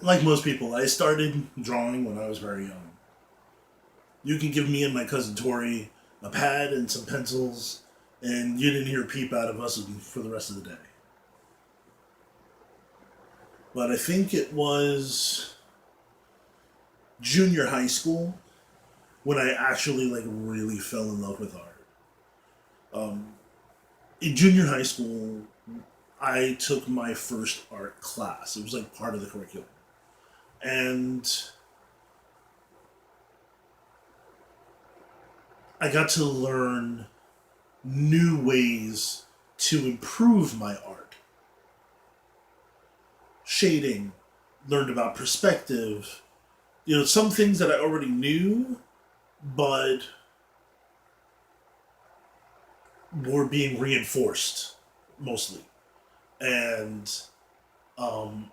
like most people, I started drawing when I was very young. You can give me and my cousin Tori a pad and some pencils, and you didn't hear a peep out of us for the rest of the day. But I think it was junior high school when I actually like really fell in love with art. Um, in junior high school, I took my first art class. It was like part of the curriculum, and I got to learn new ways to improve my art. Shading, learned about perspective. Some things that I already knew, but were being reinforced mostly. And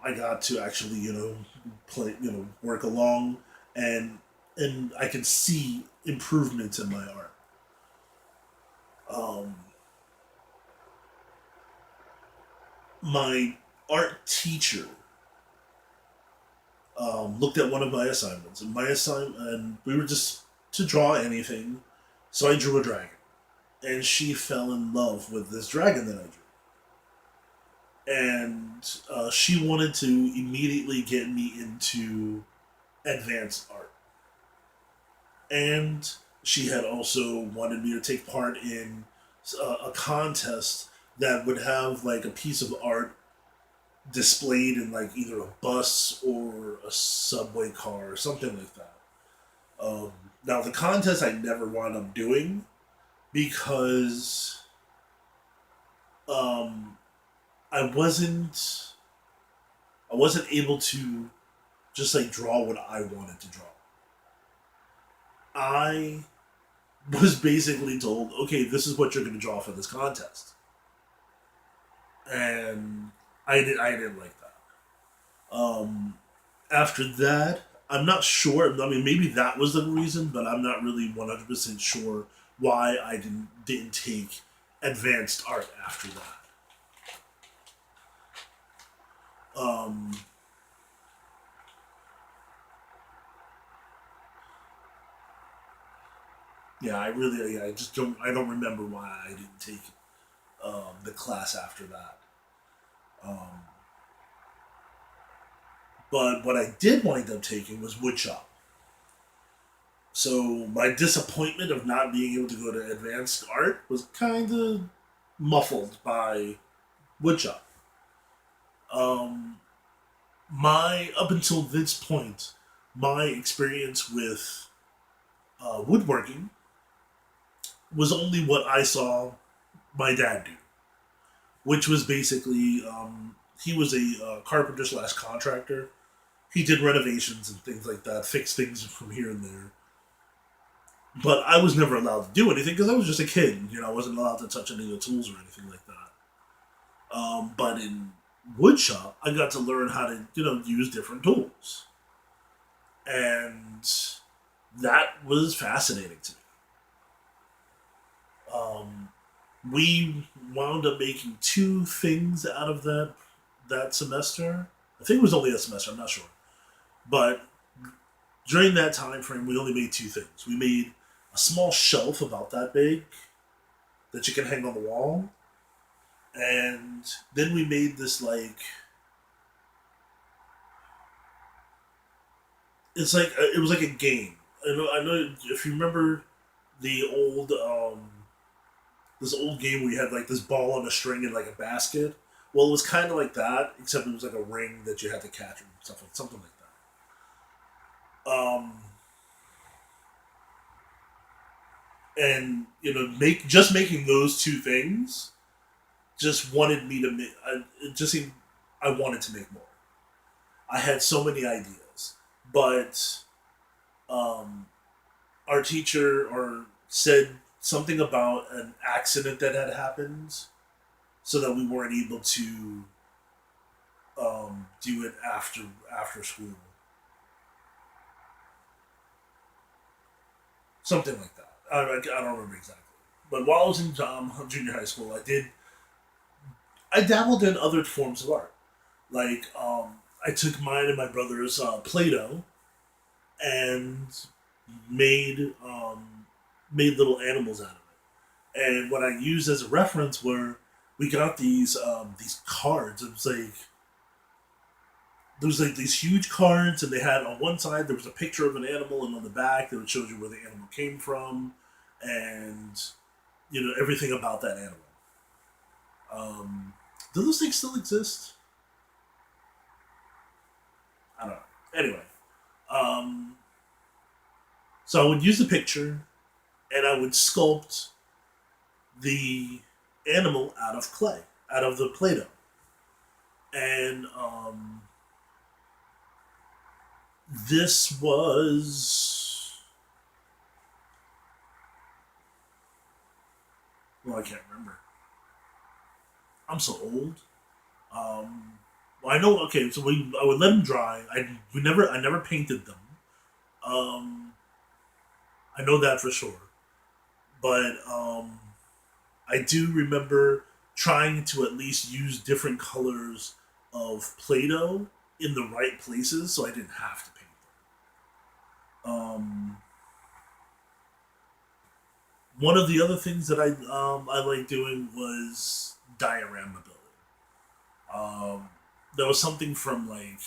I got to actually, play, work along, and I could see improvements in my art. Um, my art teacher looked at one of my assignments, and we were just to draw anything, so I drew a dragon, and she fell in love with this dragon that I drew, and she wanted to immediately get me into advanced art, and she had also wanted me to take part in a contest that would have like a piece of art displayed in like either a bus or a subway car or something like that. Um, Now the contest I never wound up doing because um, I wasn't I wasn't able to just like draw what I wanted to draw. I was basically told, okay, this is what you're going to draw for this contest, and I didn't like that. After that, I'm not sure. I mean, maybe that was the reason, but I'm not really 100% sure why I didn't take advanced art after that. Um, yeah, I just don't remember why I didn't take the class after that. Um, but what I did wind up taking was woodshop. So my disappointment of not being able to go to advanced art was kind of muffled by woodshop. Um, my Up until this point, my experience with woodworking was only what I saw my dad do, which was basically he was a carpenter slash contractor. He did renovations and things like that, fixed things from here and there. But I was never allowed to do anything because I was just a kid. I wasn't allowed to touch any of the tools or anything like that. But in woodshop, I got to learn how to use different tools, and that was fascinating to me. Um, we wound up making two things out of that semester. I think it was only a semester. I'm not sure, but during that time frame, we only made two things. We made a small shelf about that big that you can hang on the wall, and then we made this like it was like a game. I know if you remember the old this old game where you had like this ball on a string and like a basket. Well, it was kind of like that, except it was like a ring that you had to catch and stuff like something like that. And make just making those two things just wanted me to make. It just seemed I wanted to make more. I had so many ideas, but um, our teacher or said something about an accident that had happened, so that we weren't able to do it after school, something like that. I don't remember exactly. But while I was in junior high school, I dabbled in other forms of art. Like I took mine and my brother's Play-Doh and made made little animals out of it. And what I used as a reference were we got these cards. It was like there was like these huge cards, and they had on one side there was a picture of an animal, and on the back that would show you where the animal came from, and everything about that animal. Do those things still exist? I don't know. Anyway, um, so I would use the picture, and I would sculpt the animal out of clay, out of the Play-Doh, and this was well, I can't remember. I'm so old. Well, I know. Okay, so I would let them dry. I never painted them. Um, I know that for sure. But I do remember trying to at least use different colors of Play-Doh in the right places, so I didn't have to paint them. One of the other things that I like doing was diorama building. Um, there was something from like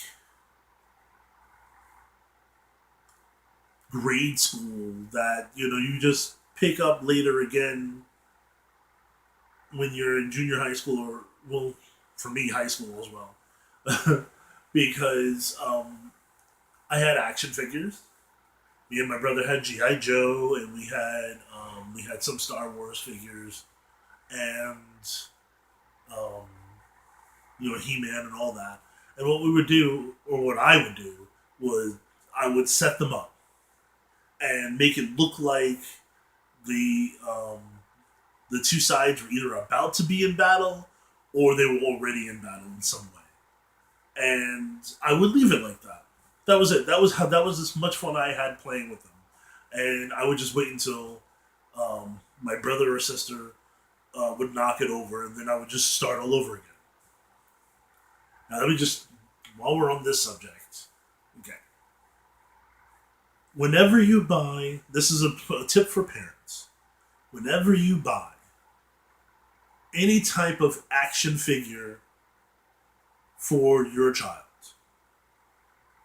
grade school that you just pick up later again when you're in junior high school, or well, for me, high school as well, because I had action figures. Me and my brother had GI Joe, and we had some Star Wars figures, and um, He Man and all that. And what we would do, or what I would do, was I would set them up and make it look like the two sides were either about to be in battle or they were already in battle in some way. And I would leave it like that. That was it. That was as much fun I had playing with them. And I would just wait until my brother or sister would knock it over, and then I would just start all over again. Now let me just, while we're on this subject, okay. Whenever you buy, this is a tip for parents. Whenever you buy any type of action figure for your child,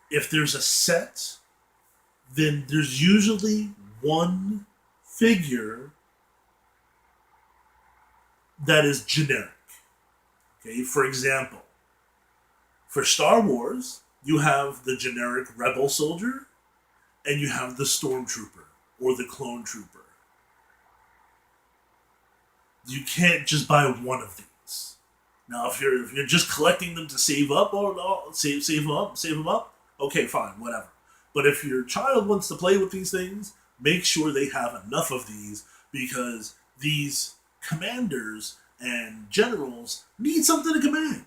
if there's a set, then there's usually one figure that is generic. Okay, for example, for Star Wars, you have the generic Rebel Soldier and you have the Stormtrooper or the Clone Trooper. You can't just buy one of these. Now, if you're just collecting them to save up or save them up, okay, fine, whatever. But if your child wants to play with these things, make sure they have enough of these, because these commanders and generals need something to command.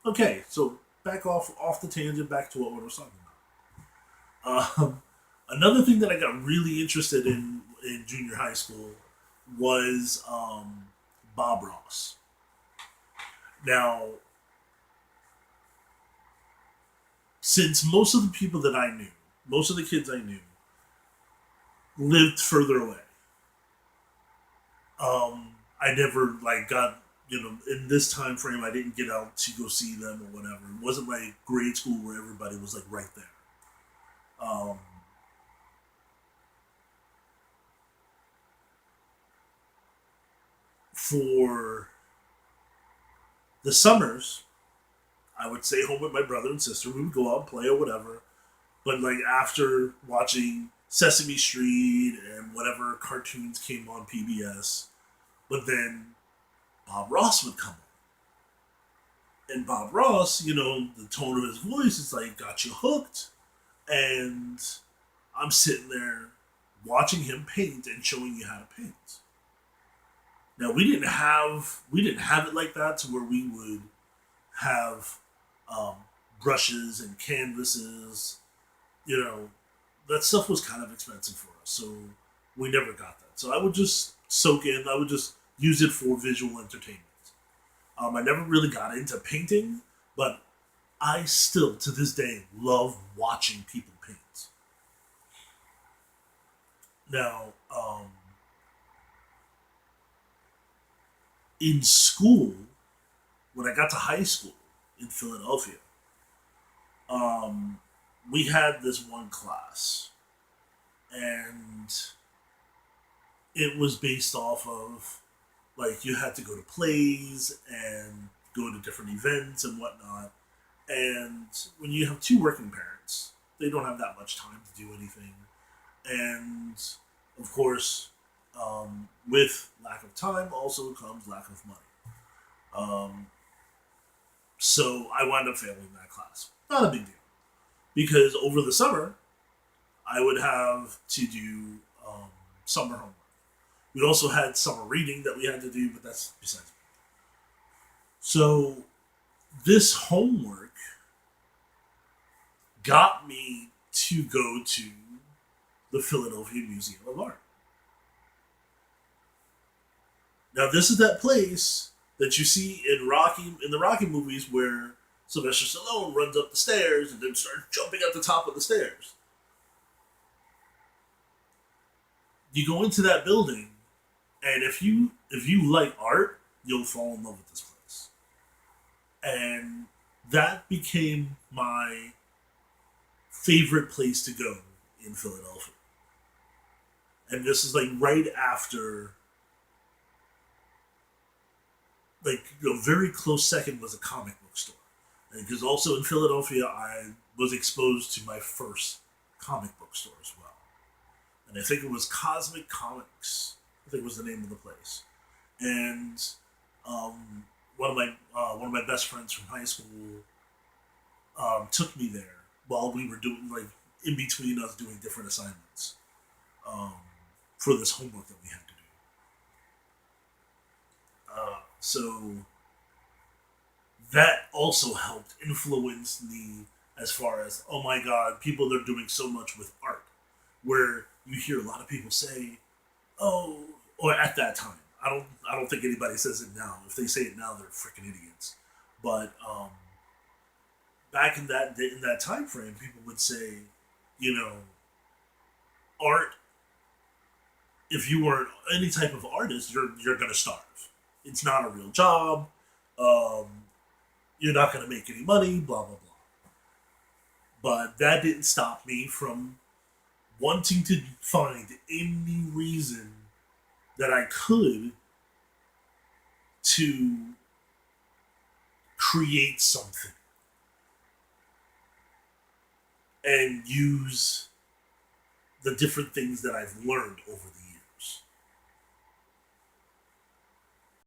Okay, so back off the tangent, back to what we were talking about. Another thing that I got really interested in junior high school was Bob Ross. Now, since most of the people that I knew, most of the kids I knew, lived further away, I never like got in this time frame. I didn't get out to go see them or whatever. It wasn't like grade school where everybody was like right there. Um, for the summers, I would stay home with my brother and sister. We would go out and play or whatever. But like after watching Sesame Street and whatever cartoons came on PBS, but then Bob Ross would come on. And Bob Ross, the tone of his voice is like got you hooked. And I'm sitting there watching him paint and showing you how to paint. Now we didn't have it like that to where we would have um, brushes and canvases. You know, that stuff was kind of expensive for us, so we never got that. So I would just soak in. I would just use it for visual entertainment. I never really got into painting, but I still, to this day, love watching people paint. Now, in school, when I got to high school in Philadelphia, um, we had this one class, and it was based off of like you had to go to plays and go to different events and whatnot. And when you have two working parents, they don't have that much time to do anything. And of course, with lack of time also comes lack of money. Um, so I wound up failing that class. Not a big deal because over the summer I would have to do summer homework. We also had summer reading that we had to do, but that's besides. So this homework got me to go to the Philadelphia Museum of Art. Now this is that place that you see in the Rocky movies where Sylvester Stallone runs up the stairs and then starts jumping at the top of the stairs. You go into that building, and if you like art, you'll fall in love with this place. And that became my favorite place to go in Philadelphia. And this is like right after, like a very close second was a comic book store. Because also in Philadelphia, I was exposed to my first comic book store as well. And I think it was Cosmic Comics. I think was the name of the place. And um, one of my best friends from high school took me there while we were doing like in between us doing different assignments um, for this homework that we had to do. So that also helped influence me as far as oh my god, people are doing so much with art. Where you hear a lot of people say, "Oh," or at that time, I don't think anybody says it now. If they say it now, they're freaking idiots. But back in that time frame, people would say, you know, art. If you weren't any type of artist, you're gonna starve. It's not a real job. Um, you're not gonna make any money. Blah blah blah. But that didn't stop me from wanting to find any reason that I could to create something and use the different things that I've learned over